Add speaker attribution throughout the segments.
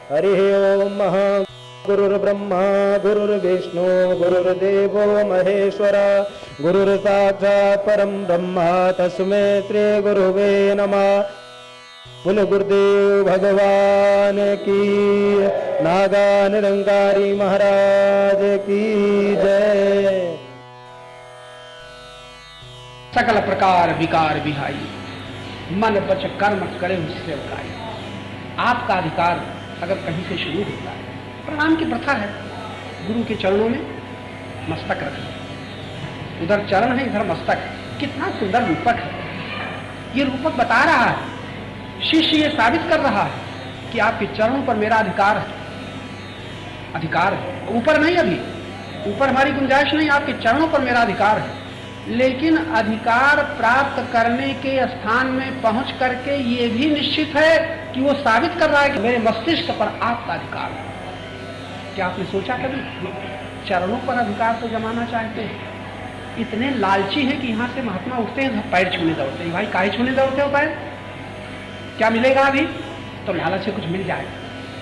Speaker 1: हरि ओम। गुरुर्ब्रह्मा गुरुर्विष्णु गुरुर्देवो महेश्वर गुरुर्साक्षात् परम ब्रह्म तस्मै श्री गुरुवे नमः। बोलो गुरुदेव भगवान की, नागा निरंकारी महाराज की जय।
Speaker 2: सकल प्रकार विकार विहाई, मन बच कर्म करे उससे उगाई। आपका अधिकार अगर कहीं से शुरू होता है, प्रणाम की प्रथा है, गुरु के चरणों में मस्तक रखें। उधर चरण है, इधर मस्तक। कितना सुंदर रूपक है। ये रूपक बता रहा है, शिष्य ये साबित कर रहा है कि आपके चरणों पर मेरा अधिकार है। अधिकार है, ऊपर नहीं, अभी ऊपर हमारी गुंजाइश नहीं, आपके चरणों पर मेरा अधिकार है। लेकिन अधिकार प्राप्त करने के स्थान में पहुंच करके ये भी निश्चित है कि वो साबित कर रहा है कि मेरे मस्तिष्क पर आपका अधिकार है। क्या आपने सोचा कभी? चरणों पर अधिकार तो जमाना चाहते हैं, इतने लालची हैं कि यहां से महात्मा उठते हैं, पैर छूने दौड़ते हैं। भाई काहे छूने दौड़ते हो पैर? क्या मिलेगा अभी? तो लालच से कुछ मिल जाएगा,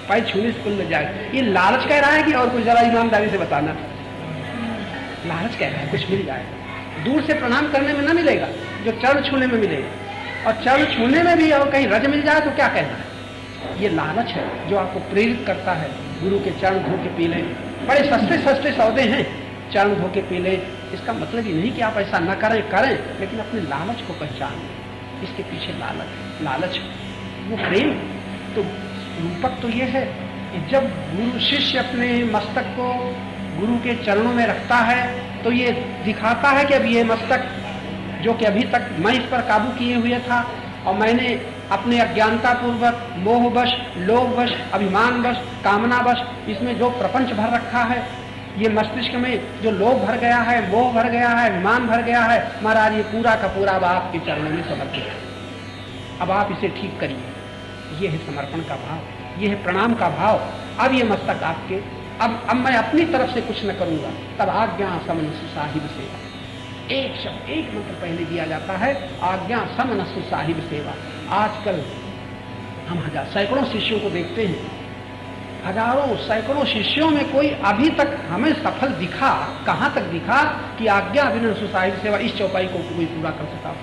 Speaker 2: पैर छूने से कुछ मिल जाएगा। ये लालच कह रहा है कि और कुछ जरा ईमानदारी से बताना। लालच कह रहा है कुछ मिल जाएगा, दूर से प्रणाम करने में ना मिलेगा, जो चरण छूने में मिलेगा। और चरण छूने में भी और कहीं रज मिल जाए तो क्या कहना है? ये लालच है जो आपको प्रेरित करता है। गुरु के चरण धो के पी लें, बड़े सस्ते सस्ते सौदे हैं, चरण धो के पी लें। इसका मतलब ये नहीं कि आप ऐसा न करें, लेकिन अपने लालच को पहचानें। इसके पीछे लालच वो प्रेम। तो रूपक तो ये है कि जब गुरु शिष्य अपने मस्तक को गुरु के चरणों में रखता है तो ये दिखाता है कि अब ये मस्तक जो कि अभी तक मैं इस पर काबू किए हुए था और मैंने अपने अज्ञानता पूर्वक मोहवश, लोभवश, अभिमानवश, कामनावश इसमें जो प्रपंच भर रखा है, ये मस्तिष्क में जो लोभ भर गया है, मोह भर गया है, अभिमान भर गया है, महाराज ये पूरा का पूरा अब आपके चरणों में समर्पित है। अब आप इसे ठीक करिए। ये है समर्पण का भाव, ये है प्रणाम का भाव। अब ये मस्तक आपके, अब मैं अपनी तरफ से कुछ न करूंगा। तब आज्ञा समनसु साहिब सेवा, एक शब्द, एक मंत्र पहले दिया जाता है, आज्ञा समनसु साहिब सेवा। आजकल हम सैकड़ों शिष्यों को देखते हैं, हजारों सैकड़ों शिष्यों में कोई अभी तक हमें सफल दिखा, कहां तक दिखा कि आज्ञा बिना साहिब सेवा इस चौपाई को कोई पूरा कर सका।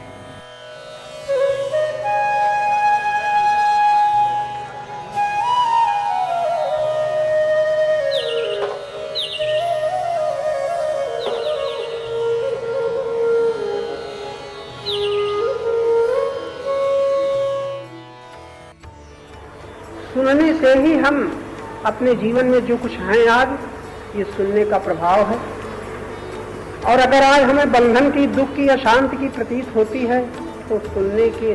Speaker 2: सुनने से ही हम अपने जीवन में जो कुछ हैं आज, ये सुनने का प्रभाव है। और अगर आज हमें बंधन की, दुख की, अशांति की प्रतीत होती है तो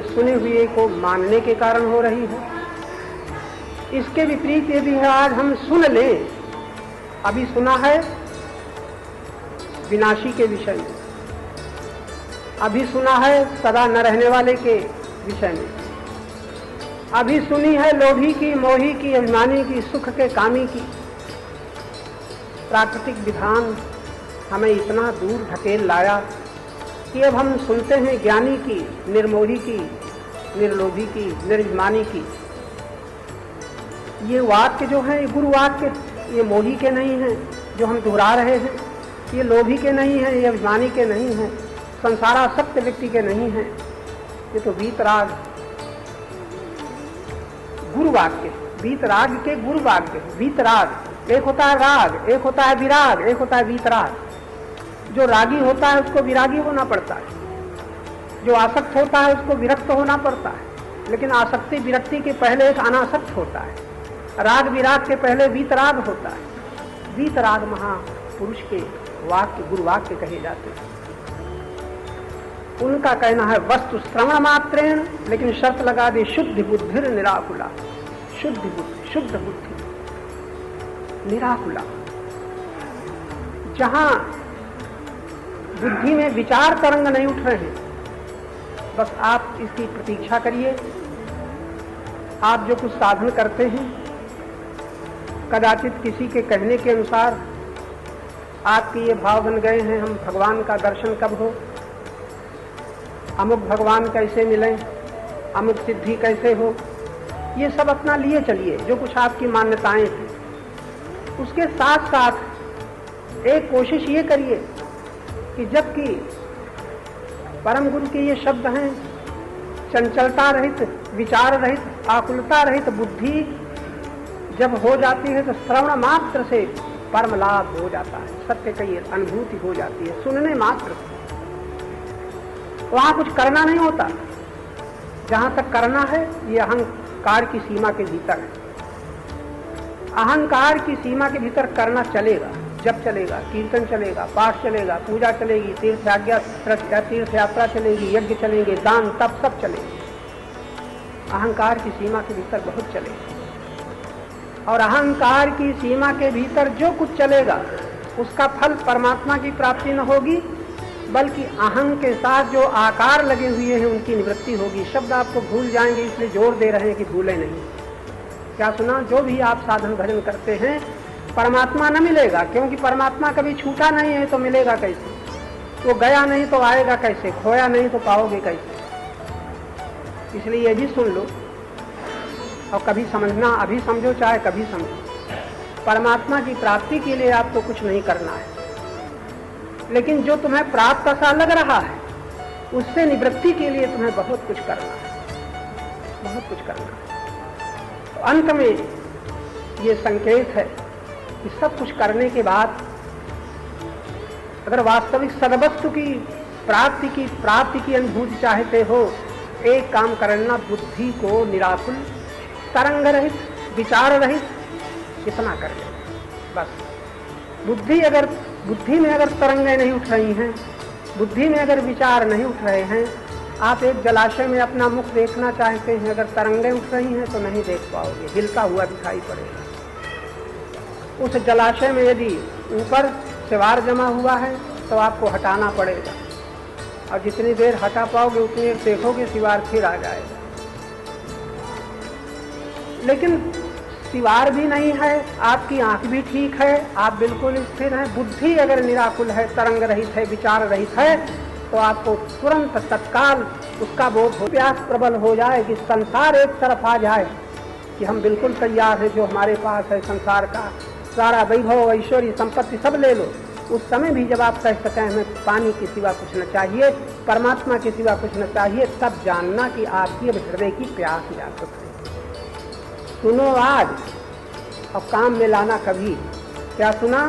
Speaker 2: सुने हुए को मानने के कारण हो रही है। इसके विपरीत ये भी है, आज हम सुन लें, अभी सुना है विनाशी के विषय में, अभी सुना है सदा न रहने वाले के विषय में, अभी सुनी है लोभी की, मोही की, अभिमानी की, सुख के कामी की। प्राकृतिक विधान हमें इतना दूर ढकेल लाया कि अब हम सुनते हैं ज्ञानी की, निर्मोही की, निर्लोभी की, निर्भिमानी की। ये वाक्य जो है, गुरु वाक्य, ये मोही के नहीं हैं जो हम दोहरा रहे हैं, ये लोभी के नहीं हैं, ये अभिमानी के नहीं हैं, संसारासक्त व्यक्ति के नहीं हैं। ये तो वीतराग गुरु वाक्य, वीतराग के गुरु वाक्य। वीतराग, एक होता है राग, एक होता है विराग, एक होता है वीतराग। जो रागी होता है उसको विरागी होना पड़ता है, जो आसक्त होता है उसको विरक्त होना पड़ता है। लेकिन आसक्ति विरक्ति के पहले एक अनासक्त होता है, राग विराग के पहले वीतराग होता है। वीतराग महापुरुष के वाक्य, गुरु वाक्य कहे जाते हैं। उनका कहना है वस्तु श्रवण मात्रेण, लेकिन शर्त लगा दे शुद्ध बुद्धि निराकुला। शुद्ध बुद्धि, शुद्ध बुद्धि निराकुला, जहां बुद्धि में विचार तरंग नहीं उठ रहे हैं, बस आप इसकी प्रतीक्षा करिए। आप जो कुछ साधन करते हैं, कदाचित किसी के कहने के अनुसार आपके ये भाव बन गए हैं, हम भगवान का दर्शन कब हो, अमुक भगवान कैसे मिलें, अमुक सिद्धि कैसे हो, ये सब अपना लिए चलिए, जो कुछ आपकी मान्यताएं हैं। उसके साथ साथ एक कोशिश ये करिए कि जबकि परम गुरु के ये शब्द हैं, चंचलता रहित, विचार रहित, आकुलता रहित बुद्धि जब हो जाती है तो श्रवण मात्र से परम लाभ हो जाता है, सत्य की अनुभूति हो जाती है सुनने मात्र से। वहां कुछ करना नहीं होता, जहां तक करना है ये अहंकार की सीमा के भीतर है। अहंकार की सीमा के भीतर करना चलेगा, जब चलेगा, कीर्तन चलेगा, पाठ चलेगा, पूजा चलेगी, तीर्थ यात्रा चलेगी, यज्ञ चलेंगे, दान तप सब चलेगा। अहंकार की सीमा के भीतर बहुत चलेगा, और अहंकार की सीमा के भीतर जो कुछ चलेगा उसका फल परमात्मा की प्राप्ति न होगी, बल्कि अहं के साथ जो आकार लगे हुए हैं उनकी निवृत्ति होगी। शब्द आपको भूल जाएंगे, इसलिए जोर दे रहे हैं कि भूले नहीं। क्या सुना? जो भी आप साधन भजन करते हैं परमात्मा न मिलेगा, क्योंकि परमात्मा कभी छूटा नहीं है तो मिलेगा कैसे? वो गया नहीं तो आएगा कैसे? खोया नहीं तो पाओगे कैसे? इसलिए ये भी सुन लो और कभी समझना, अभी समझो चाहे कभी समझो, परमात्मा की प्राप्ति के लिए आपको कुछ नहीं करना है, लेकिन जो तुम्हें प्राप्त सा लग रहा है उससे निवृत्ति के लिए तुम्हें बहुत कुछ करना है, बहुत कुछ करना है। तो अंत में ये संकेत है कि सब कुछ करने के बाद अगर वास्तविक सदवस्तु की प्राप्ति की अनुभूति चाहते हो, एक काम करना, बुद्धि को निराकुल, तरंग रहित, विचार रहित इतना कर ले बस। बुद्धि में अगर तरंगें नहीं उठ रही हैं, बुद्धि में अगर विचार नहीं उठ रहे हैं, आप एक जलाशय में अपना मुख देखना चाहते हैं, अगर तरंगें उठ रही हैं तो नहीं देख पाओगे, हिलता हुआ दिखाई पड़ेगा। उस जलाशय में यदि ऊपर सिवार जमा हुआ है तो आपको हटाना पड़ेगा, और जितनी देर हटा पाओगे उतनी देर देखोगे सिवार फिर आ जाएगा। लेकिन सिवार भी नहीं है, आपकी आंख भी ठीक है, आप बिल्कुल स्थिर हैं, बुद्धि अगर निराकुल है, तरंग रहित है, विचार रहित है, तो आपको तुरंत तत्काल उसका बोध हो, प्यास प्रबल हो जाए कि संसार एक तरफ आ जाए, कि हम बिल्कुल तैयार हैं, जो हमारे पास है संसार का सारा वैभव, ऐश्वर्य, संपत्ति सब ले लो। उस समय भी जब आप कह सकें हमें पानी के सिवा कुछ न चाहिए, परमात्मा के सिवा कुछ न चाहिए, तब जानना कि आपकी हृदय की प्यास जागृत है। सुनो आज और काम में लाना कभी। क्या सुना?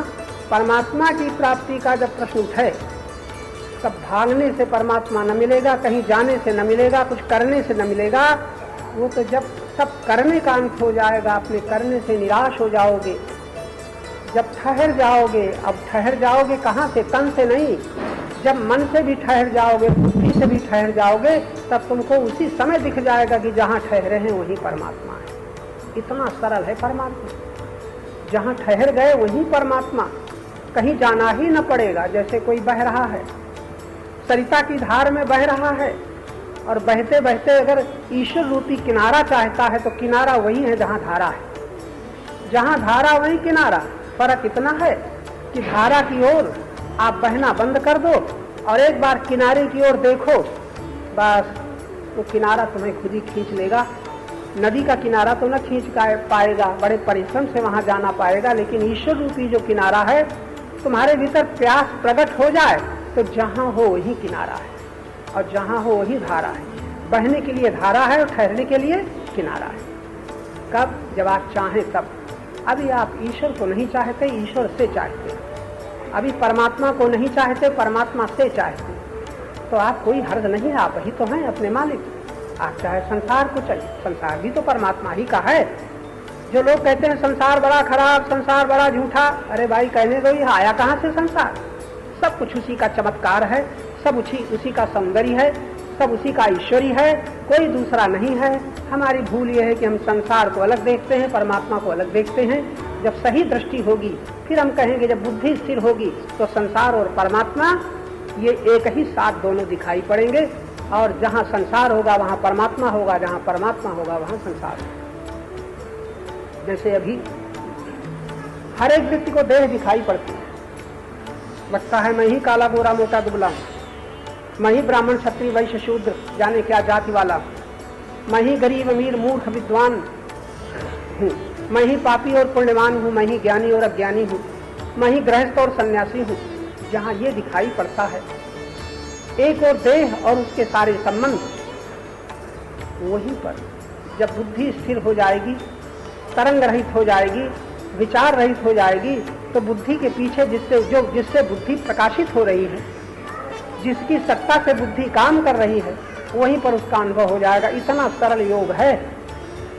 Speaker 2: परमात्मा की प्राप्ति का जब प्रश्न उठे तब भागने से परमात्मा न मिलेगा, कहीं जाने से न मिलेगा, कुछ करने से न मिलेगा। वो तो जब सब करने का अंत हो जाएगा, अपने करने से निराश हो जाओगे, जब ठहर जाओगे। अब ठहर जाओगे कहाँ से? तन से नहीं, जब मन से भी ठहर जाओगे, बुद्धि से भी ठहर जाओगे, तब तुमको उसी समय दिख जाएगा कि जहाँ ठहरे हैं वही परमात्मा है। इतना सरल है परमात्मा, जहाँ ठहर गए वही परमात्मा, कहीं जाना ही न पड़ेगा। जैसे कोई बह रहा है, सरिता की धार में बह रहा है, और बहते बहते अगर ईश्वर रूपी किनारा चाहता है तो किनारा वही है जहाँ धारा है, जहाँ धारा वही किनारा। फर्क इतना है कि धारा की ओर आप बहना बंद कर दो और एक बार किनारे की ओर देखो, बस तो किनारा तुम्हें खुद ही खींच लेगा। नदी का किनारा तो न खींच पाएगा, बड़े परिश्रम से वहां जाना पाएगा, लेकिन ईश्वर रूपी जो किनारा है, तुम्हारे भीतर प्यास प्रकट हो जाए तो जहां हो वही किनारा है, और जहां हो वही धारा है। बहने के लिए धारा है और ठहरने के लिए किनारा है। कब? जब आप चाहें तब। अभी आप ईश्वर को नहीं चाहते, ईश्वर से चाहते। अभी परमात्मा को नहीं चाहते, परमात्मा से चाहते, तो आप कोई हर्ज नहीं, आप ही तो हैं अपने मालिक। आप चाहे संसार को चलिए, संसार भी तो परमात्मा ही का है। जो लोग कहते हैं संसार बड़ा खराब, संसार बड़ा झूठा, अरे भाई कहने दो, ये आया कहाँ से संसार? सब कुछ उसी का चमत्कार है, सब उसी का सौंदर्य है, सब उसी का ऐश्वर्य है, कोई दूसरा नहीं है। हमारी भूल ये है कि हम संसार को अलग देखते हैं, परमात्मा को अलग देखते हैं। जब सही दृष्टि होगी फिर हम कहेंगे, जब बुद्धि स्थिर होगी तो संसार और परमात्मा ये एक ही साथ दोनों दिखाई पड़ेंगे, और जहाँ संसार होगा वहाँ परमात्मा होगा, जहाँ परमात्मा होगा वहाँ संसार होगा। जैसे अभी हर एक व्यक्ति को देह दिखाई पड़ती है, लगता है मैं ही काला गोरा मोटा दुबला हूँ, मैं ही ब्राह्मण क्षत्रिय वैश्य शूद्र जाने क्या जाति वाला, मैं ही गरीब अमीर मूर्ख विद्वान
Speaker 3: हूँ, मैं ही पापी और पुण्यवान हूँ, मैं ही ज्ञानी और अज्ञानी हूँ, मैं ही गृहस्थ और सन्यासी हूँ। जहाँ ये दिखाई पड़ता है एक और देह और उसके सारे संबंध, वहीं पर जब बुद्धि स्थिर हो जाएगी, तरंग रहित हो जाएगी, विचार रहित हो जाएगी, तो बुद्धि के पीछे जिससे बुद्धि प्रकाशित हो रही है, जिसकी सत्ता से बुद्धि काम कर रही है, वहीं पर उसका अनुभव हो जाएगा। इतना सरल योग है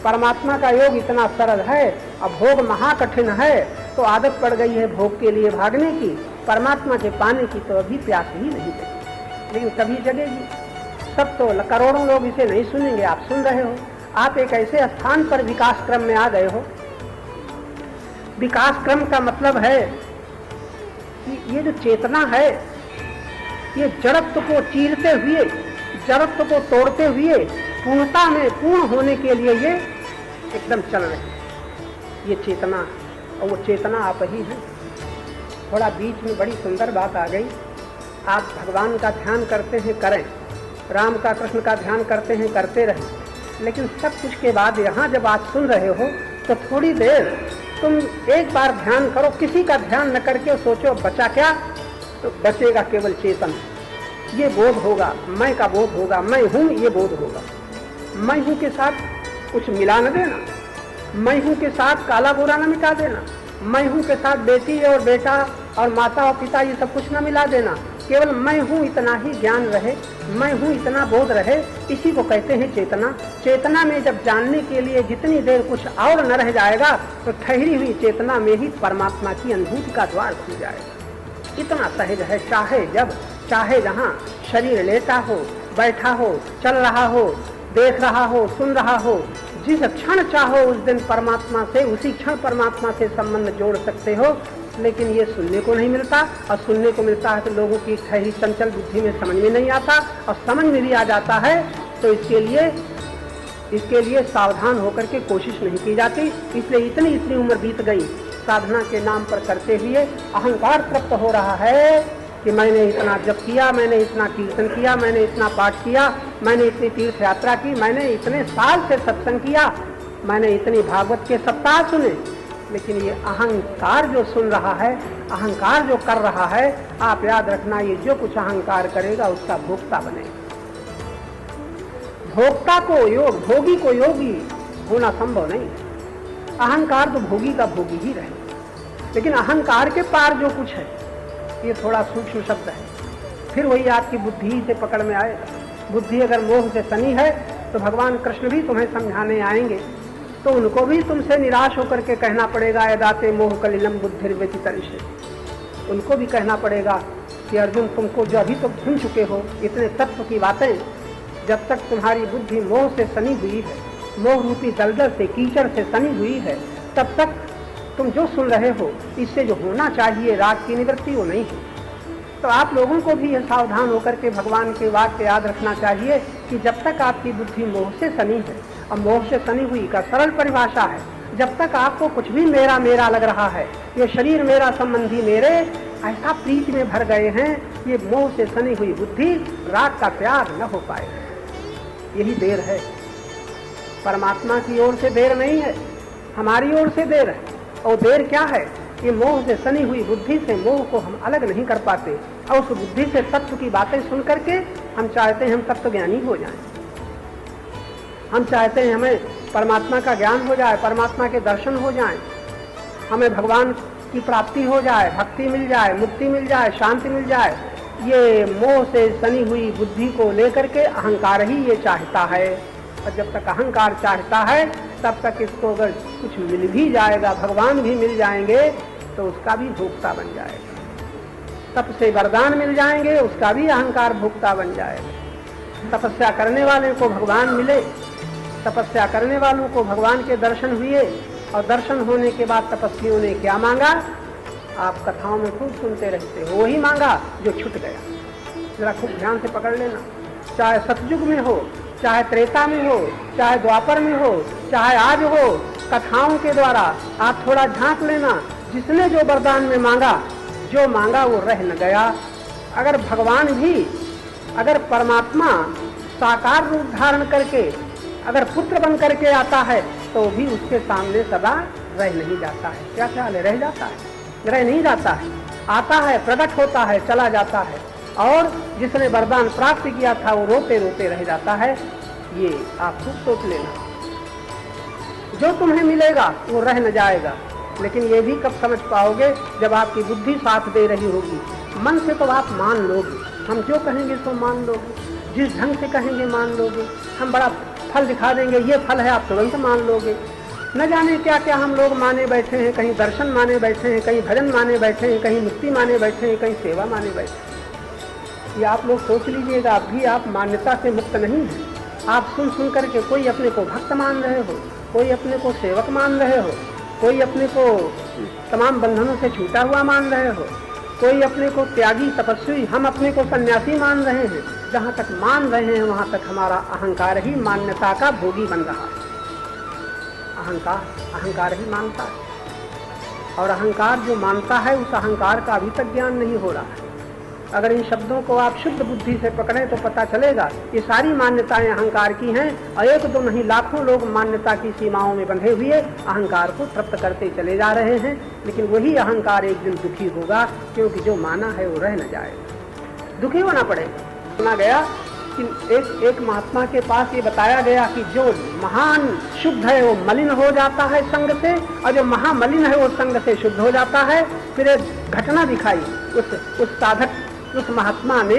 Speaker 3: परमात्मा का योग, इतना सरल है। अब भोग महाकठिन है तो आदत पड़ गई है भोग के लिए भागने की, परमात्मा के पाने की तो अभी प्यास ही नहीं लगी, लेकिन कभी जगेगी। सब तो करोड़ों लोग इसे नहीं सुनेंगे, आप सुन रहे हो। आप एक ऐसे स्थान पर विकास क्रम में आ गए हो। विकास क्रम का मतलब है कि ये जो चेतना है, ये जड़त्व को चीरते हुए, जड़त्व को तोड़ते हुए पूर्णता में पूर्ण होने के लिए ये एकदम चल रहे हैं, ये चेतना। और वो चेतना आप ही हैं। थोड़ा बीच में बड़ी सुंदर बात आ गई। आप भगवान का ध्यान करते हैं, करें, राम का कृष्ण का ध्यान करते हैं, करते रहें, लेकिन सब कुछ के बाद यहाँ जब आप सुन रहे हो तो थोड़ी देर तुम एक बार ध्यान करो, किसी का ध्यान न करके सोचो बचा क्या, तो बचेगा केवल चेतन। ये बोध होगा, मैं का बोध होगा, मैं हूँ ये बोध होगा। मैं हूँ के साथ कुछ मिला न देना, मैं हूँ के साथ काला बुरा न मिटा देना, मैं हूँ के साथ बेटी और बेटा और माता और पिता ये सब कुछ न मिला देना, केवल मैं हूँ इतना ही ज्ञान रहे, मैं हूँ इतना बोध रहे। इसी को कहते हैं चेतना। चेतना में जब जानने के लिए जितनी देर कुछ और न रह जाएगा तो ठहरी हुई चेतना में ही परमात्मा की अनुभूति का द्वार खुल जाएगा। इतना सहज है। चाहे जब चाहे जहाँ शरीर लेटा हो, बैठा हो, चल रहा हो, देख रहा हो, सुन रहा हो, जिस क्षण चाहो उस दिन परमात्मा से, उसी क्षण परमात्मा से संबंध जोड़ सकते हो। लेकिन ये सुनने को नहीं मिलता, और सुनने को मिलता है तो लोगों की ठहरी चंचल बुद्धि में समझ में नहीं आता, और समझ में भी आ जाता है तो इसके लिए सावधान होकर के कोशिश नहीं की जाती। इसलिए इतनी उम्र बीत गई साधना के नाम पर करते हुए अहंकार तृप्त हो रहा है कि मैंने इतना जप किया, मैंने इतना कीर्तन किया, मैंने इतना पाठ किया, मैंने इतनी तीर्थ यात्रा की, मैंने इतने साल से सत्संग किया, मैंने इतनी भागवत के सप्ताह सुने। लेकिन ये अहंकार जो सुन रहा है, अहंकार जो कर रहा है, आप याद रखना, ये जो कुछ अहंकार करेगा उसका भोक्ता बनेगा। भोक्ता को योग, भोगी को योगी होना संभव नहीं है। अहंकार तो भोगी का भोगी ही रहे, लेकिन अहंकार के पार जो कुछ है ये थोड़ा सूक्ष्म शब्द है। फिर वही आपकी बुद्धि से पकड़ में आएगा। बुद्धि अगर मोह से सनी है तो भगवान कृष्ण भी तुम्हें समझाने आएंगे, तो उनको भी तुमसे निराश होकर के कहना पड़ेगा, यदाते मोह कलिलम बुद्धिर्व्यतितरिष्यति। उनको भी कहना पड़ेगा कि अर्जुन, तुमको जो अभी तक सुन चुके हो इतने तत्व की बातें, जब तक तुम्हारी बुद्धि मोह से सनी हुई है, मोह रूपी दलदल से, कीचड़ से सनी हुई है, तब तक तुम जो सुन रहे हो इससे जो होना चाहिए राग की निवृत्ति वो नहीं है। तो आप लोगों को भी यह सावधान होकर के भगवान के वाक्य याद रखना चाहिए कि जब तक आपकी बुद्धि मोह से सनी है, और मोह से सनी हुई का सरल परिभाषा है, जब तक आपको कुछ भी मेरा मेरा लग रहा है, ये शरीर मेरा, संबंधी मेरे, ऐसा प्रीत में भर गए हैं, ये मोह से सनी हुई बुद्धि राग का प्यार न हो पाए। यही देर है, परमात्मा की ओर से देर नहीं है, हमारी ओर से देर है। और देर क्या है? ये मोह से सनी हुई बुद्धि से मोह को हम अलग नहीं कर पाते, और उस बुद्धि से तत्व की बातें सुन करके हम चाहते हैं हम तत्व ज्ञानी हो जाएं, हम चाहते हैं हमें परमात्मा का ज्ञान हो जाए, परमात्मा के दर्शन हो जाएं, हमें भगवान की प्राप्ति हो जाए, भक्ति मिल जाए, मुक्ति मिल जाए, शांति मिल जाए। ये मोह से सनी हुई बुद्धि को लेकर के अहंकार ही ये चाहता है, और जब तक अहंकार चाहता है तब तक इसको अगर कुछ मिल भी जाएगा, भगवान भी मिल जाएंगे, तो उसका भी भोक्ता बन जाएगा। तप से वरदान मिल जाएंगे, उसका भी अहंकार भोक्ता बन जाएगा। तपस्या करने वाले को भगवान मिले, तपस्या करने वालों को भगवान के दर्शन हुए, और दर्शन होने के बाद तपस्वियों ने क्या मांगा? आप कथाओं में खूब सुनते रहते हो, वही मांगा जो छूट गया। जरा खूब ध्यान से पकड़ लेना, चाहे सतयुग में हो, चाहे त्रेता में हो, चाहे द्वापर में हो, चाहे आज हो, कथाओं के द्वारा आप थोड़ा झांक लेना। जिसने जो वरदान में मांगा, जो मांगा वो रह न गया। अगर भगवान भी, अगर परमात्मा साकार रूप धारण करके अगर पुत्र बन करके आता है तो भी उसके सामने सदा रह नहीं जाता है। क्या ख्याल है? रह जाता है? रह नहीं जाता है। आता है, प्रकट होता है, चला जाता है। और जिसने वरदान प्राप्त किया था वो रोते रोते रह जाता है। ये आप खुद सोच लेना। जो तुम्हें मिलेगा वो रह न जाएगा, लेकिन ये भी कब समझ पाओगे? जब आपकी बुद्धि साथ दे रही होगी। मन से तो आप मान लोगे, हम जो कहेंगे तो मान लोगे, जिस ढंग से कहेंगे मान लोगे, हम बड़ा फल दिखा देंगे, ये फल है, आप तुरंत मान लोगे। न जाने क्या क्या हम लोग माने बैठे हैं, कहीं दर्शन माने बैठे हैं, कहीं भजन माने बैठे हैं, कहीं मुक्ति माने बैठे हैं, कहीं सेवा माने बैठे हैं। ये आप लोग सोच लीजिएगा, अभी आप मान्यता से मुक्त नहीं हैं। आप सुन सुन करके कोई अपने को भक्त मान रहे हो, कोई अपने को सेवक मान रहे हो, कोई अपने को तमाम बंधनों से छूटा हुआ मान रहे हो, कोई अपने को त्यागी तपस्वी, हम अपने को सन्यासी मान रहे हैं। जहाँ तक मान रहे हैं वहाँ तक हमारा अहंकार ही मान्यता का भोगी बन रहा है। अहंकार ही मानता है, और अहंकार जो मानता है उस अहंकार का अभी तक ज्ञान नहीं हो रहा है। अगर इन शब्दों को आप शुद्ध बुद्धि से पकड़ें तो पता चलेगा ये सारी मान्यताएं अहंकार की हैं, और एक दो नहीं लाखों लोग मान्यता की सीमाओं में बंधे हुए अहंकार को तृप्त करते चले जा रहे हैं। लेकिन वही अहंकार एक दिन दुखी होगा, क्योंकि जो माना है वो रह न जाएगा, दुखी होना पड़ेगा। सुना गया कि एक महात्मा के पास ये बताया गया कि जो महान शुद्ध है वो मलिन हो जाता है संग से, और जो महामलिन है वो संग से शुद्ध हो जाता है। फिर एक घटना दिखाई उस साधक, उस महात्मा ने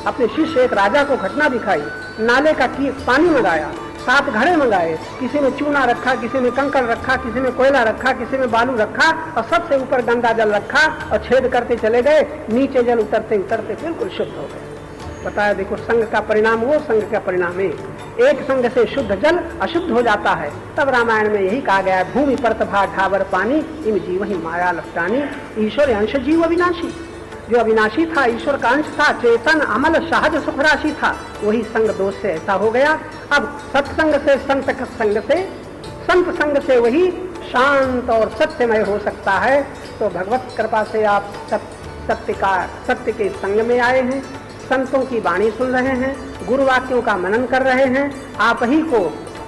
Speaker 3: अपने शिष्य एक राजा को घटना दिखाई। नाले का पानी मंगाया, 7 घड़े मंगाए, किसी में चूना रखा, किसी में कंकड़ रखा, किसी में कोयला रखा, किसी में बालू रखा, और सबसे ऊपर गंगा जल रखा, और छेद करते चले गए। नीचे जल उतरते उतरते बिल्कुल शुद्ध हो गए। बताया, देखो संग का परिणाम वो संग का परिणाम है। एक संग से शुद्ध जल अशुद्ध हो जाता है। तब रामायण में यही कहा गया है, भूमि परतभा ढाबर पानी, इम जीव ही माया लपटानी। ईश्वर अंश जीव अविनाशी, जो अविनाशी था, ईश्वर का अंश था, चेतन अमल सहज सुख राशि था, वही संग दोष से ऐसा हो गया। अब सत्संग से संत संग से, संत संग से वही शांत और सत्यमय हो सकता है। तो भगवत कृपा से आप सत्य के संग में आए हैं, संतों की वाणी सुन रहे हैं, गुरु वाक्यों का मनन कर रहे हैं। आप ही को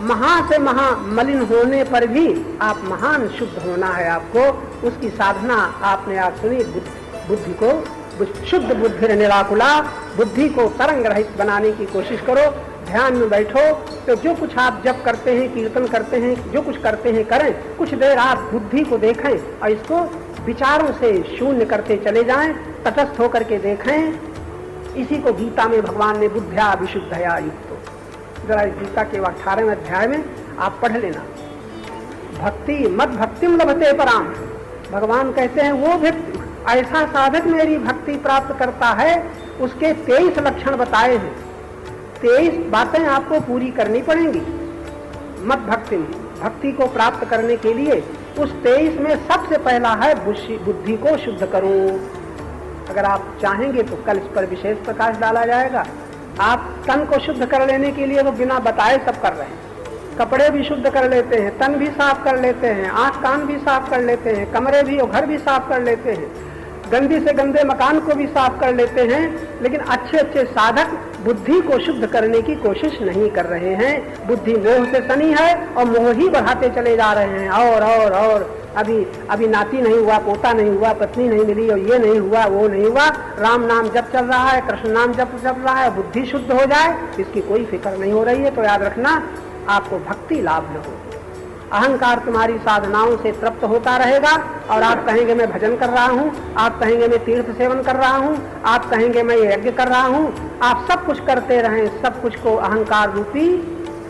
Speaker 3: महा से महा मलिन होने पर भी आप महान शुद्ध होना है। आपको उसकी साधना आपने आज सुनी। बुद्धि को शुद्ध बुद्धि निराकुला, बुद्धि को तरंग रहित बनाने की कोशिश करो। ध्यान में बैठो तो जो कुछ आप जप करते हैं, कीर्तन करते हैं, जो कुछ करते हैं करें। कुछ देर आप बुद्धि को देखें और इसको विचारों से शून्य करते चले जाएं, तटस्थ होकर के देखें। इसी को गीता में भगवान ने बुद्ध्या विशुद्धया युक्तो, जरा गीता के 18वें अध्याय में आप पढ़ लेना। भक्ति मद भक्तिम लभते पराम, भगवान कहते हैं वो व्यक्ति, ऐसा साधक मेरी भक्ति प्राप्त करता है। उसके 23 लक्षण बताए हैं। 23 बातें आपको पूरी करनी पड़ेंगी। मद भक्तिम, भक्ति को प्राप्त करने के लिए उस 23 में सबसे पहला है बुद्धि को शुद्ध करो। अगर आप चाहेंगे तो कल इस पर विशेष प्रकाश डाला जाएगा। आप तन को शुद्ध कर लेने के लिए तो बिना बताए सब कर रहे हैं। कपड़े भी शुद्ध कर लेते हैं, तन भी साफ कर लेते हैं, आंख कान भी साफ कर लेते हैं, कमरे भी और घर भी साफ कर लेते हैं, गंदी से गंदे मकान को भी साफ कर लेते हैं। लेकिन अच्छे अच्छे साधक बुद्धि को शुद्ध करने की कोशिश नहीं कर रहे हैं। बुद्धि मोह से सनी है और मोह ही बढ़ाते चले जा रहे हैं। और अभी नाती नहीं हुआ, पोता नहीं हुआ, पत्नी नहीं मिली, और ये नहीं हुआ, वो नहीं हुआ। राम नाम जप चल रहा है, कृष्ण नाम जप चल रहा है। बुद्धि शुद्ध हो जाए इसकी कोई फिक्र नहीं हो रही है। तो याद रखना, आपको भक्ति लाभ न हो। अहंकार तुम्हारी साधनाओं से तृप्त होता रहेगा, और आप कहेंगे मैं भजन कर रहा हूँ, आप कहेंगे मैं तीर्थ सेवन कर रहा हूँ, आप कहेंगे मैं यज्ञ कर रहा हूँ। आप सब कुछ करते रहें, सब कुछ को अहंकार रूपी,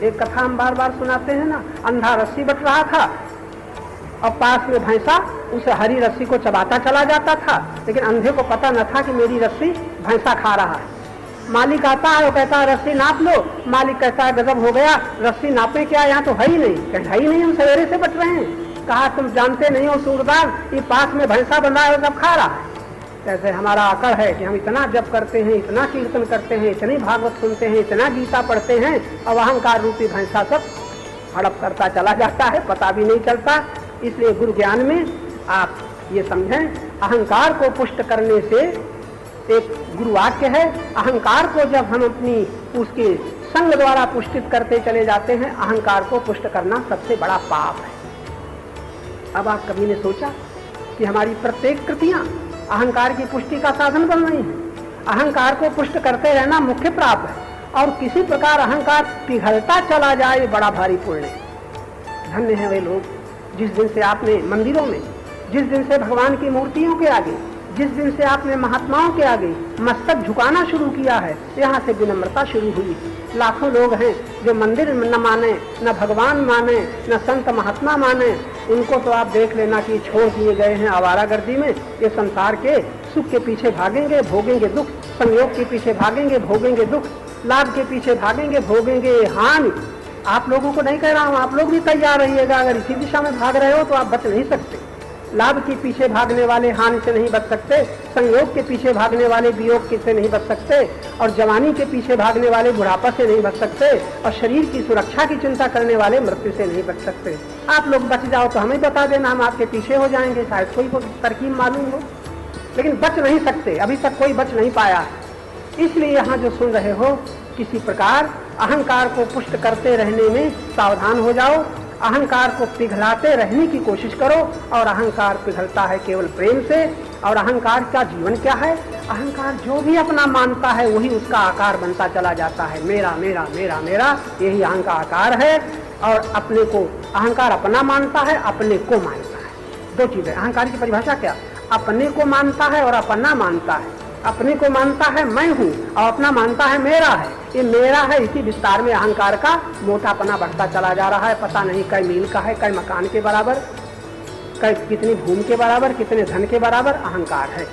Speaker 3: एक कथा हम बार बार सुनाते हैं ना, अंधा रस्सी बट रहा था और पास में भैंसा उसे हरी रस्सी को चबाता चला जाता था, लेकिन अंधे को पता न था कि मेरी रस्सी भैंसा खा रहा है। मालिक आता है, वो कहता है रस्सी नाप लो। मालिक कहता है गजब हो गया, रस्सी नापे क्या, यहाँ तो है ही नहीं। कहता है ही नहीं, हम सवेरे से बट रहे हैं। कहा तुम जानते नहीं हो सूरदार, ये पास में भैंसा बंधा है, सब खा रहा है। जैसे हमारा आकड़ है कि हम इतना जप करते हैं, इतना कीर्तन करते हैं, इतनी भागवत सुनते हैं, इतना गीता पढ़ते हैं, और अहंकार रूपी भैंसा सब हड़प करता चला जाता है, पता भी नहीं चलता। इसलिए गुरु ज्ञान में आप ये समझें, अहंकार को पुष्ट करने से एक गुरु वाक्य है, अहंकार को जब हम अपनी उसके संग द्वारा पुष्टित करते चले जाते हैं। अहंकार को पुष्ट करना सबसे बड़ा पाप है। अब आप कभी ने सोचा कि हमारी प्रत्येक कृतियां अहंकार की पुष्टि का साधन बन रही हैं? अहंकार को पुष्ट करते रहना मुख्य पाप है, और किसी प्रकार अहंकार पिघलता चला जाए बड़ा भारी पुण्य है। धन्य है वे लोग जिस दिन से आपने मंदिरों में, जिस दिन से भगवान की मूर्तियों के आगे, जिस दिन से आपने महात्माओं के आगे मस्तक झुकाना शुरू किया है, यहाँ से विनम्रता शुरू हुई। लाखों लोग हैं जो मंदिर न माने, न भगवान माने, न संत महात्मा माने, उनको तो आप देख लेना कि छोड़ दिए गए हैं आवारागर्दी में। ये संसार के सुख के पीछे भागेंगे, भोगेंगे दुख, संयोग के पीछे भागेंगे, भोगेंगे दुख, लाभ के पीछे भागेंगे, भोगेंगे हानि। आप लोगों को नहीं कह रहा हूँ, आप लोग भी तैयार रहिएगा। अगर इसी दिशा में भाग रहे हो तो आप बच नहीं सकते। लाभ के पीछे भागने वाले हानि से नहीं बच सकते, संयोग के पीछे भागने वाले वियोग से नहीं बच सकते, और जवानी के पीछे भागने वाले बुढ़ापा से नहीं बच सकते, और शरीर की सुरक्षा की चिंता करने वाले मृत्यु से नहीं बच सकते। आप लोग बच जाओ तो हमें बता देना, हम आपके पीछे हो जाएंगे। शायद कोई को तरकीब मालूम हो, लेकिन बच नहीं सकते। अभी तक कोई बच नहीं पाया। इसलिए यहाँ जो सुन रहे हो, किसी प्रकार अहंकार को पुष्ट करते रहने में सावधान हो जाओ। अहंकार को पिघलाते रहने की कोशिश करो, और अहंकार पिघलता है केवल प्रेम से। और अहंकार का जीवन क्या है? अहंकार जो भी अपना मानता है वही उसका आकार बनता चला जाता है। मेरा मेरा मेरा मेरा, यही अहंकार आकार है। और अपने को अहंकार अपना मानता है, अपने को मानता है। दो चीजें। अहंकार की परिभाषा क्या? अपने को मानता है और अपना मानता है। अपने को मानता है मैं हूँ, और अपना मानता है मेरा है। ये मेरा है, इसी विस्तार में अहंकार का मोटापना बढ़ता चला जा रहा है। पता नहीं कई मील का है, कई मकान के बराबर, कई कितनी भूमि के बराबर, कितने धन के बराबर अहंकार है।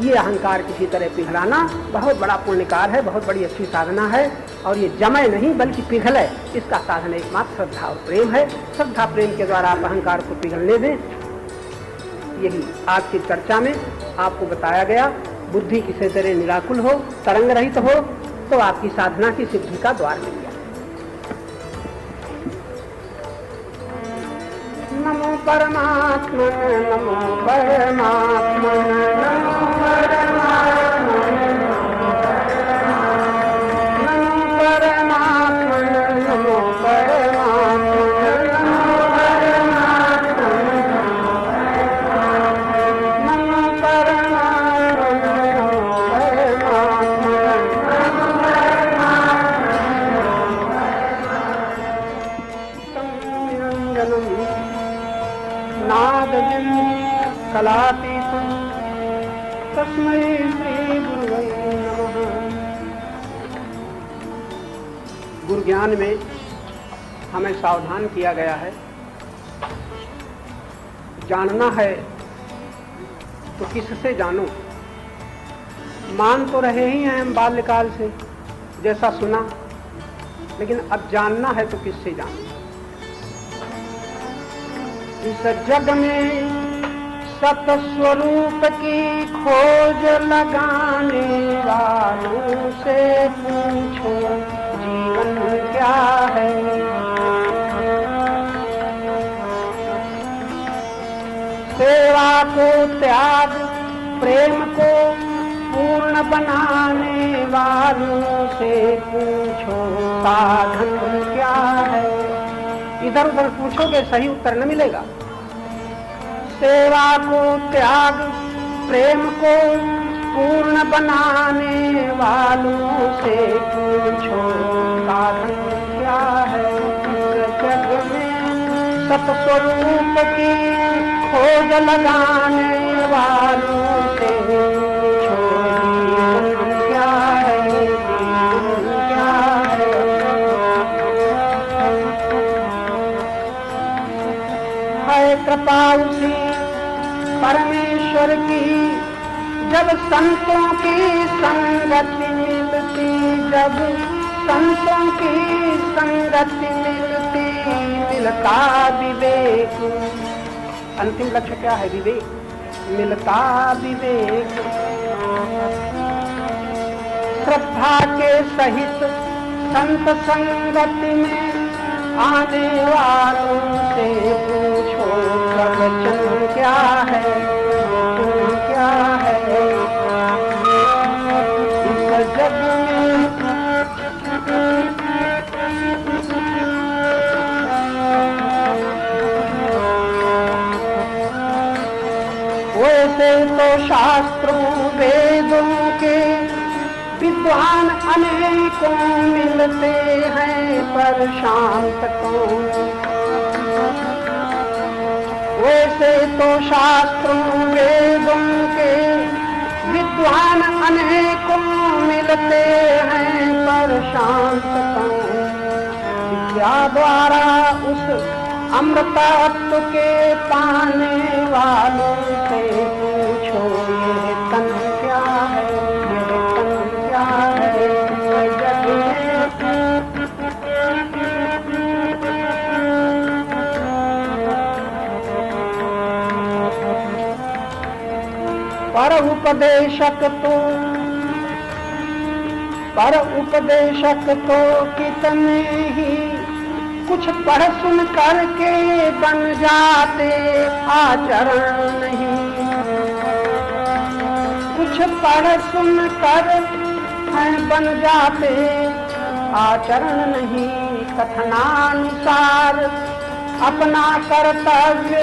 Speaker 3: ये अहंकार किसी तरह पिघलाना बहुत बड़ा पुण्यकार है, बहुत बड़ी अच्छी साधना है। और ये जमे नहीं बल्कि पिघले, इसका साधन एकमात्र श्रद्धा और प्रेम है। श्रद्धा प्रेम के द्वारा आप अहंकार को पिघलने दें। यही आज की चर्चा में आपको बताया गया। बुद्धि किसी तरह निराकुल हो, तरंग रहित हो, तो आपकी साधना की सिद्धि का द्वार मिल गया। नमो परमात्मा, नमो परमात्मा, नमो परमात्मा, नमो परमात्मा, नमो परमात्मा, कलातीतं तस्मै श्री गुरुवे नमः। गुरु ज्ञान में हमें सावधान किया गया है। जानना है तो किससे जानो? मान तो रहे ही हैं हम बाल्यकाल से, जैसा सुना, लेकिन अब जानना है तो किससे जानो? इस जग में सतस्वरूप की खोज लगाने वालों से पूछो जीवन क्या है। सेवा को त्याग, प्रेम को पूर्ण बनाने वालों से पूछो साधन क्या है। इधर उधर पूछोगे सही उत्तर न मिलेगा। सेवा को त्याग, प्रेम को पूर्ण बनाने वालों से पूछो साधन क्या है। इस जग में सतस्वरूप की खोज लगाने वालों से पूछो जीवन क्या है, जीवन क्या है। कृपा उसी परमेश्वर की जब संतों की संगति मिलती, जब संतों की संगति मिलती, मिलता विवेक। अंतिम लक्ष्य क्या है? विवेक। मिलता विवेक। श्रद्धा के सहित संत संगति में आने वालों से पूछो प्रवचन क्या है, क्या है। इस जग में वैसे तो शास्त्रों वेदों के विद्वान अनेकों मिलते हैं, पर शांत कौन। वैसे तो शास्त्रों वेदों के विद्वान अनेकों मिलते हैं, पर शांत कौन। विद्या द्वारा उस अमृतत्व के पाने वालों से पूछो, ये तन क्या है, ये तन क्या है जग में। पर उपदेशक तो कितने ही कुछ पढ़ सुन करके बन जाते, आचरण नहीं। कुछ पढ़ सुन कर बन जाते, आचरण नहीं। कथनानुसार अपना कर्तव्य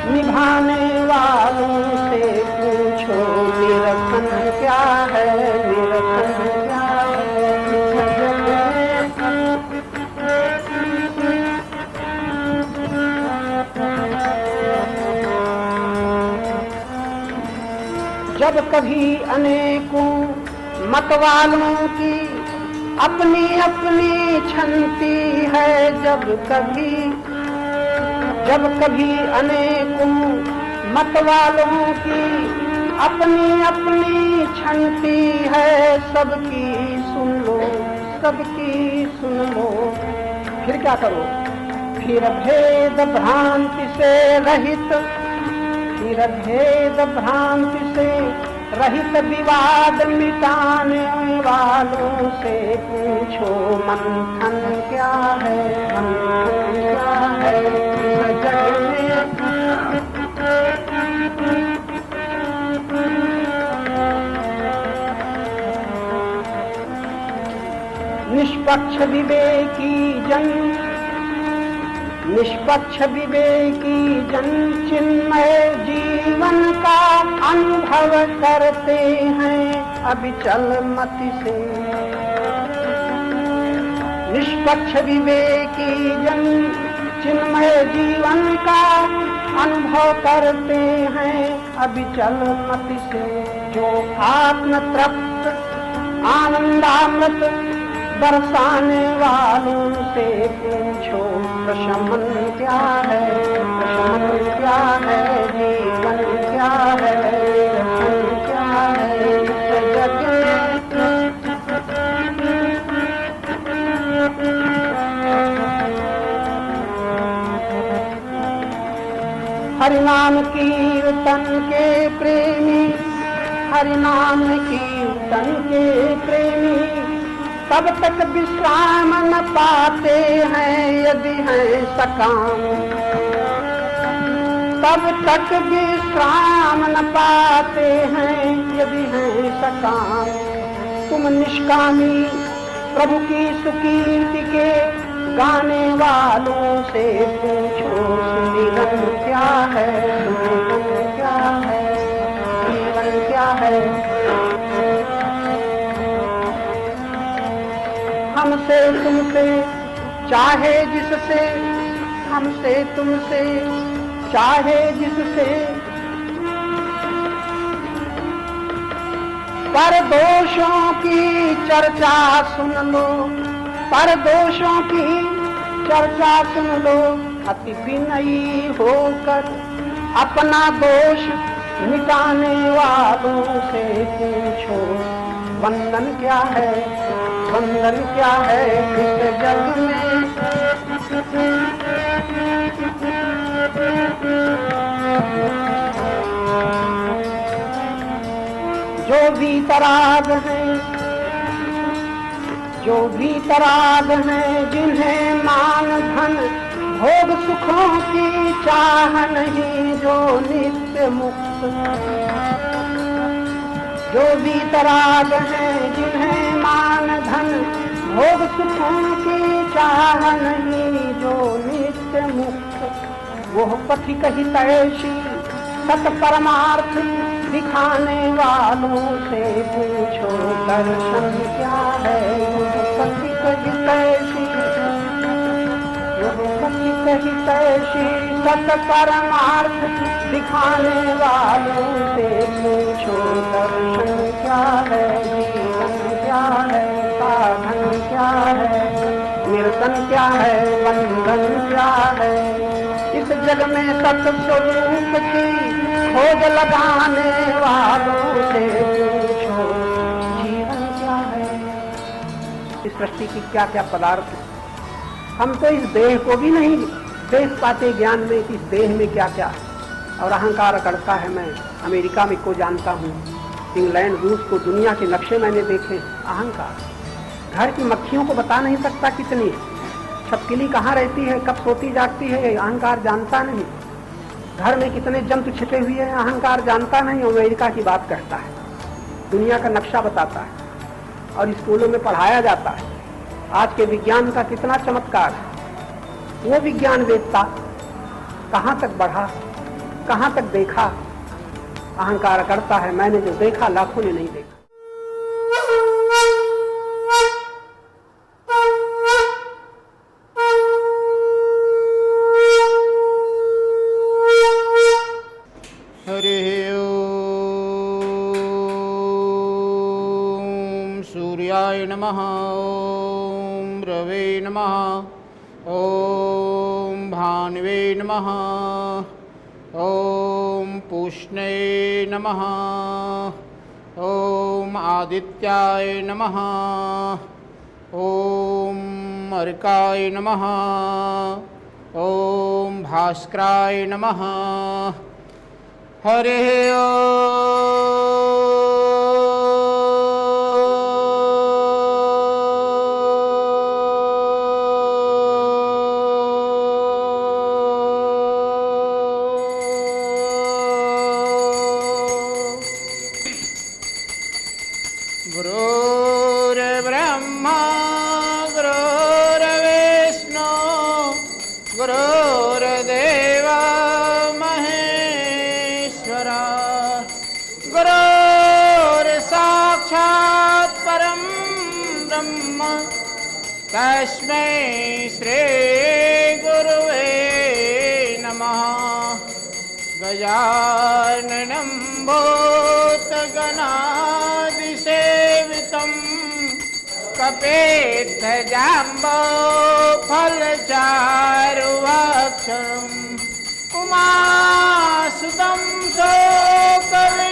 Speaker 3: निभाने वालों से पूछो, निरसन क्या है, निरसन क्या है। जब कभी अनेकों मत वालों की अपनी अपनी छंती है, जब कभी अनेकों मत वालों की अपनी अपनी छंती है, सबकी सुन लो, सबकी सुन लो। फिर क्या करो, फिर भेद भ्रांति से रहित, फिर भेद भ्रांति से रहित विवाद मिटाने वालों से पूछो, मंथन क्या है, मंथन क्या है जग में। निष्पक्ष विवेकी जन चिन्मय जीवन का अनुभव करते हैं, अविचल मति से। निष्पक्ष विवेकी जन चिन्मय जीवन का अनुभव करते हैं, अविचल मति से। जो आत्म तृप्त आनंदामृत बरसाने वालों से पूछो, प्रशमन क्या है, प्रशमन क्या है, जीवन क्या है, रक्षण क्या है जग में। हरिनाम कीर्तन के प्रेमी, हरिनाम कीर्तन के प्रेमी तब तक विश्राम न पाते हैं, यदि हैं सकाम। तब तक विश्राम न पाते हैं, यदि हैं सकाम। तुम निष्कामी प्रभु की सुकीर्ति के गाने वालों से पूछो, सुमिरन क्या है, सुमिरन क्या है, जीवन क्या है। हमसे तुमसे चाहे जिससे, हमसे तुमसे चाहे जिससे, पर दोषों की चर्चा सुन लो, पर दोषों की चर्चा सुन लो। अति विनयी होकर अपना दोष मिटाने वालों से पूछो, बंधन क्या है, बंधन क्या है इस जग में। जो वीतराग हैं, जो वीतराग हैं, जिन्हें मान धन भोग सुखों की चाह नहीं, जो नित्य मुक्त। जो वीतराग हैं, जिन्हें मान धन भोग सुखों की चाह नहीं, जो नित्य मुक्त। वो पथिक हितैषी सत परमार्थ दिखाने वालों से पूछो दर्शन क्या है। युगपति कहितैषी सत परमार्थ दिखाने वालों से पूछो दर्शन क्या है। जीवन क्या है, साधन क्या है, कीर्तन क्या है, बंधन क्या है। इस जग में सत्स्वरूप की खोज लगाने वालों से पूछो जीवन क्या है। इस सृष्टि की क्या क्या पदार्थ है, हम तो इस देह को भी नहीं देख पाते ज्ञान में कि इस देह में क्या क्या है। और अहंकार करता है मैं अमेरिका में को जानता हूँ, इंग्लैंड रूस को, दुनिया के नक्शे मैंने देखे। अहंकार घर की मक्खियों को बता नहीं सकता कितनी है, छपकिली कहाँ रहती है, कब सोती जागती है, अहंकार जानता नहीं। घर में कितने जंतु छिपे हुए हैं, अहंकार जानता नहीं। अमेरिका की बात कहता है, दुनिया का नक्शा बताता है और स्कूलों में पढ़ाया जाता है। आज के विज्ञान का कितना चमत्कार है। वो विज्ञान वेदता कहाँ तक बढ़ा, कहाँ तक देखा। अहंकार करता है मैंने जो देखा लाखों ने नहीं देखा।
Speaker 4: हरि ओम सूर्याय नमः। ओम रवे नमः। ओम भानुवे नमः। ओम पूष्णे नमः। ओम आदित्याय नमः। ओम अर्काय नमः। ओम भास्कराय नमः। हरे गुरुर्ब्रह्मा गुरुर्विष्णु गुरुर्देव महेश्वरा गुरुर्साक्षात् परं ब्रह्म तस्मै श्री गुरुवे नमः। गजाननं भूतगणादिसेवितं कपित्थजम्बो फलचारुभक्षणम् उमासुतं शोकविनाशकं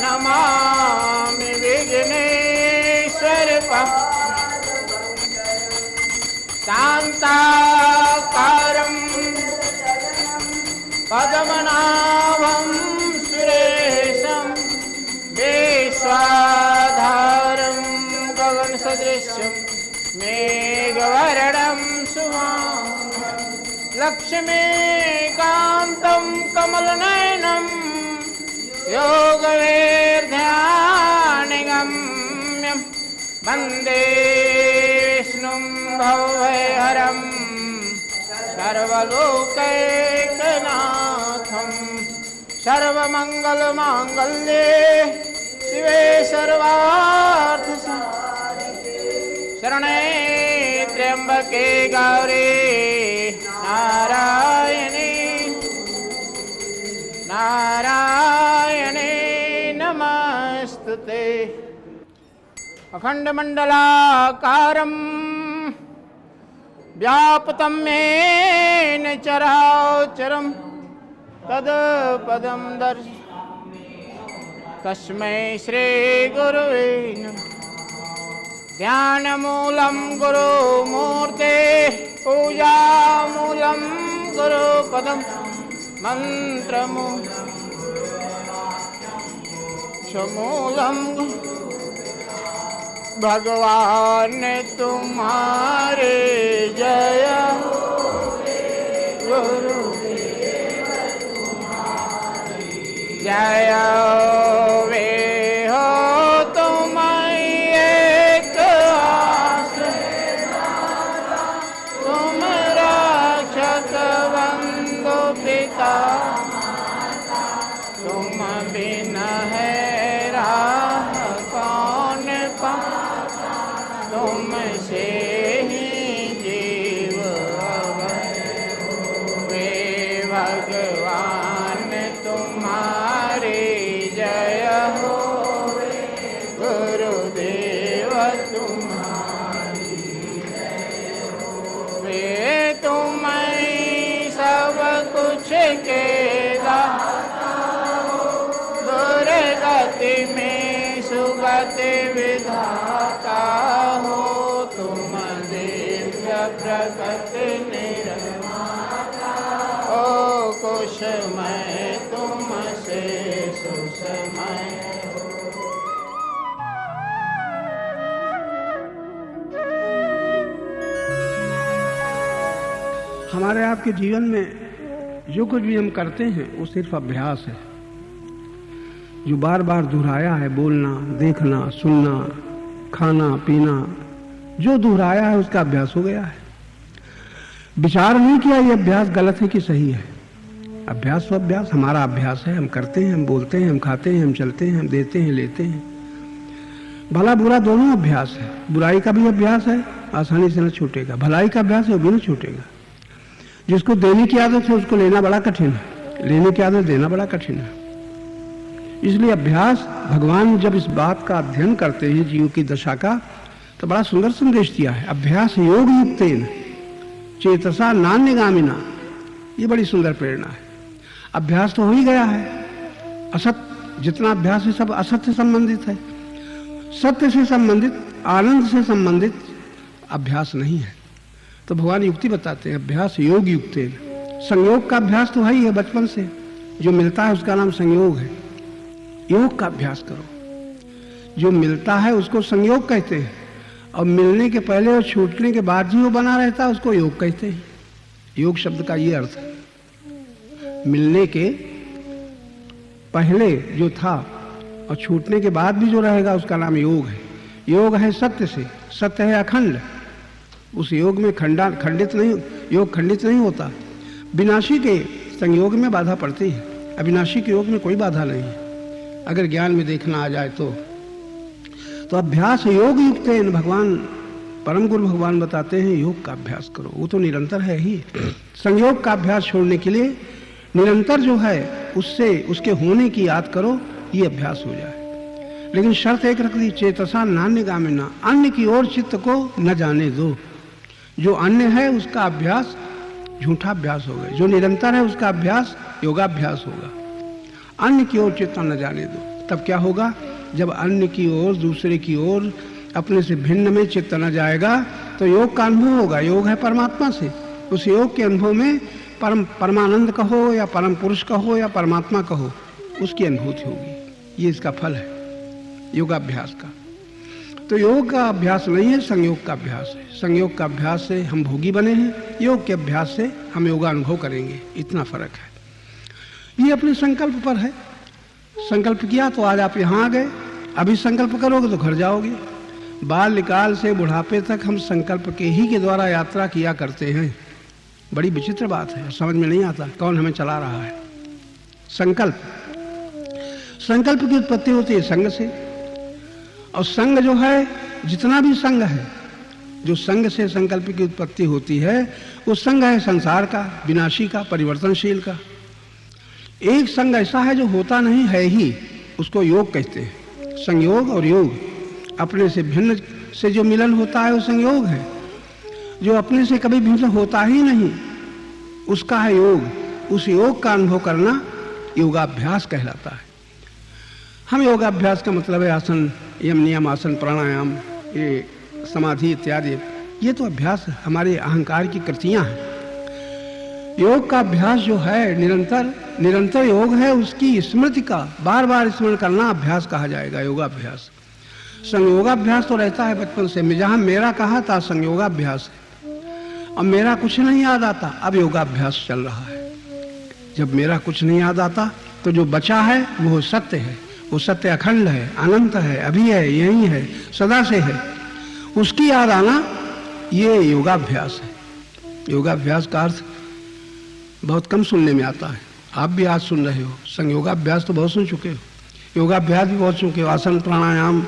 Speaker 4: नमामि विघ्नेश्वरं शान्ताकारं पद्मनाभं सुरेशं विश्वाधारं गगनसदृशं मेघवर्णं शुभांशुं लक्ष्मीकान्तं कमलनयनं योगवेर्ध्यानगम्यं वन्दे विष्णुं भवभयहरं सर्वलोकैकनाथं। सर्वमङ्गलमाङ्गल्ये शिवे सर्वार्थसाधिके शरणे त्र्यंबके गौरी नारायणे नमस्तुते। अखंडमंडलाकारं व्याप्तं येन चराचरं तत्पदं दर्शयामि तस्मै श्री गुरुवे नमः। ध्यानमूलं गुरुमूर्ते पूजामूलं गुरुपदं मंत्रमूलं भगवान तुम्हारे जय गुरु जय वे हो तुम एक आश्रय तुम रक्षक बंधु भगवान तुम्हारी जय हो, गुरुदेव तुम्हारी जय हो। वे तुम्हें सब कुछ के दाता हो, दुर्गति में सुगति विधाता हो। तुम दिव्य प्रकट निर्माता हो, कुशमय तुमसे सुसमय हो।
Speaker 2: हमारे आपके जीवन में जो कुछ भी हम करते हैं वो सिर्फ अभ्यास है, जो बार बार दोहराया है। बोलना, देखना, सुनना, खाना, पीना, जो दोहराया है उसका अभ्यास हो गया है। विचार नहीं किया ये अभ्यास गलत है कि सही है। अभ्यास तो अभ्यास, हमारा अभ्यास है। हम करते हैं, हम बोलते हैं, हम खाते हैं, हम चलते हैं, हम देते हैं, लेते हैं। भला बुरा दोनों अभ्यास है। बुराई का भी अभ्यास है, आसानी से न छूटेगा। भलाई का अभ्यास है, वो भी न छूटेगा। जिसको देने की आदत है उसको लेना बड़ा कठिन है, लेने की आदत देना बड़ा कठिन है। इसलिए अभ्यास, भगवान जब इस बात का अध्ययन करते हैं जीव की दशा का, तो बड़ा सुंदर संदेश दिया है। अभ्यास योग युक्तेन चेतसा नान्यगामिना, ये बड़ी सुंदर प्रेरणा है। अभ्यास तो हो ही गया है। असत, जितना अभ्यास है सब असत से संबंधित है। सत्य से संबंधित, आनंद से संबंधित अभ्यास नहीं है। तो भगवान युक्ति बताते हैं, अभ्यास योग युक्तेन। संयोग का अभ्यास तो है ही है, बचपन से जो मिलता है उसका नाम संयोग है। योग का अभ्यास करो। जो मिलता है उसको संयोग कहते हैं, और मिलने के पहले और छूटने के बाद जो बना रहता है उसको योग कहते हैं। योग शब्द का ये अर्थ है, मिलने के पहले जो था और छूटने के बाद भी जो रहेगा उसका नाम योग है। योग है सत्य से, सत्य है अखंड। उस योग में खंडित नहीं, योग खंडित नहीं होता। विनाशी के संयोग में बाधा पड़ती है, अविनाशी के योग में कोई बाधा नहीं है। अगर ज्ञान में देखना आ जाए तो अभ्यास योग युक्त है। भगवान परम गुरु भगवान बताते हैं योग का अभ्यास करो, वो तो निरंतर है ही। संयोग का अभ्यास छोड़ने के लिए निरंतर जो है उससे उसके होने की याद करो, ये अभ्यास हो जाए। लेकिन शर्त एक रख दी, चेतसा नान्यगामिना, अन्य की ओर चित्त को न जाने दो। जो अन्य है उसका अभ्यास झूठा अभ्यास होगा, जो निरंतर है उसका अभ्यास योगाभ्यास होगा। अन्य की ओर चित्त न जाने दो। तब क्या होगा? जब अन्य की ओर, दूसरे की ओर, अपने से भिन्न में चित्त न जाएगा तो योग का अनुभव होगा। योग है परमात्मा से, उस योग के अनुभव में परमानंद कहो या परम पुरुष कहो या परमात्मा कहो, उसकी अनुभूति होगी। ये इसका फल है योगाभ्यास का। तो योग का अभ्यास नहीं है, संयोग का अभ्यास है। संयोग का अभ्यास से हम भोगी बने हैं, योग के अभ्यास से हम योगानुभव करेंगे। इतना फर्क है। ये अपने संकल्प पर है। संकल्प किया तो आज आप यहाँ आ गए, अभी संकल्प करोगे तो घर जाओगे। बाल्यकाल से बुढ़ापे तक हम संकल्प के ही के द्वारा यात्रा किया करते हैं। बड़ी विचित्र बात है, समझ में नहीं आता कौन हमें चला रहा है। संकल्प, संकल्प की उत्पत्ति होती है संग से, और संग जो है, जितना भी संग है, जो संग से संकल्प की उत्पत्ति होती है, वो संग है संसार का, विनाशी का, परिवर्तनशील का। एक संग ऐसा है जो होता नहीं है ही, उसको योग कहते हैं। संयोग और योग, अपने से भिन्न से जो मिलन होता है वो संयोग है। जो अपने से कभी भिन्न होता ही नहीं उसका है योग। उस योग का अनुभव करना योगाभ्यास कहलाता है। हम योगाभ्यास का मतलब है आसन, यम नियम आसन, प्राणायाम, ये समाधि इत्यादि, ये तो अभ्यास हमारे अहंकार की कृतियां हैं। योग का अभ्यास जो है निरंतर योग है, उसकी स्मृति का बार बार स्मरण करना अभ्यास कहा जाएगा, योगाभ्यास। संयोगाभ्यास तो रहता है बचपन से। जहां मेरा कहा था संयोगाभ्यास है, अब मेरा कुछ नहीं याद आता, अब योगाभ्यास चल रहा है। जब मेरा कुछ नहीं याद आता तो जो बचा है वो सत्य है, वो सत्य अखंड है, अनंत है, अभी है, यही है, सदा से है, उसकी याद आना, ये योगाभ्यास है। योगाभ्यास का अर्थ बहुत कम सुनने में आता है। आप भी आज सुन रहे हो, संयोगाभ्यास तो बहुत सुन चुके हो, योगाभ्यास भी बहुत चुके हो, आसन प्राणायाम,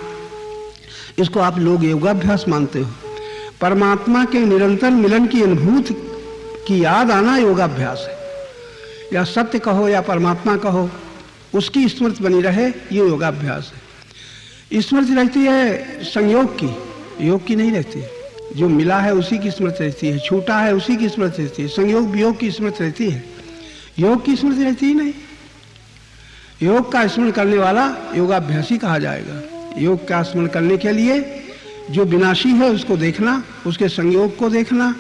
Speaker 2: इसको आप लोग योगाभ्यास मानते हो। परमात्मा के निरंतर मिलन की अनुभूति की याद आना योगाभ्यास है।
Speaker 5: या सत्य कहो या परमात्मा कहो, उसकी स्मृति बनी रहे, ये योगाभ्यास है। स्मृति रहती है संयोग की, योग की नहीं रहती। जो मिला है उसी की स्मृति रहती है, छूटा है उसी की स्मृति रहती है। संयोग वियोग की स्मृति रहती है, योग की स्मृति रहती ही नहीं। योग का स्मरण करने वाला योगाभ्यासी कहा जाएगा। योग का स्मरण करने के लिए जो विनाशी है उसको देखना, उसके संयोग को देखना,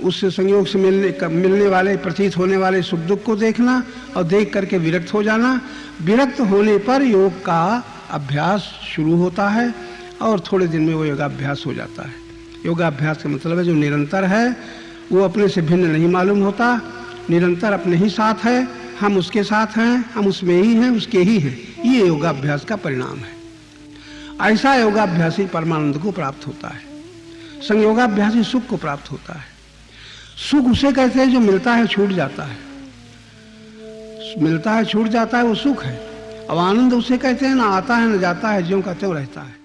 Speaker 5: उससे संयोग से मिलने वाले प्रतीत होने वाले सुख दुख को देखना और देख करके विरक्त हो जाना। विरक्त होने पर योग का अभ्यास शुरू होता है और थोड़े दिन में वो योगाभ्यास हो जाता है। योगाभ्यास का मतलब है जो निरंतर है, वो अपने से भिन्न नहीं मालूम होता, निरंतर अपने ही साथ है, हम उसके साथ हैं, हम उसमें ही हैं, उसके ही हैं। ये योगाभ्यास का परिणाम है। ऐसा योगाभ्यासी परमानंद को प्राप्त होता है, संयोगाभ्यासी सुख को प्राप्त होता है। सुख उसे कहते हैं जो मिलता है छूट जाता है, मिलता है छूट जाता है, वो सुख है। अब आनंद उसे कहते हैं ना आता है न जाता है, ज्यों का त्यों रहता है।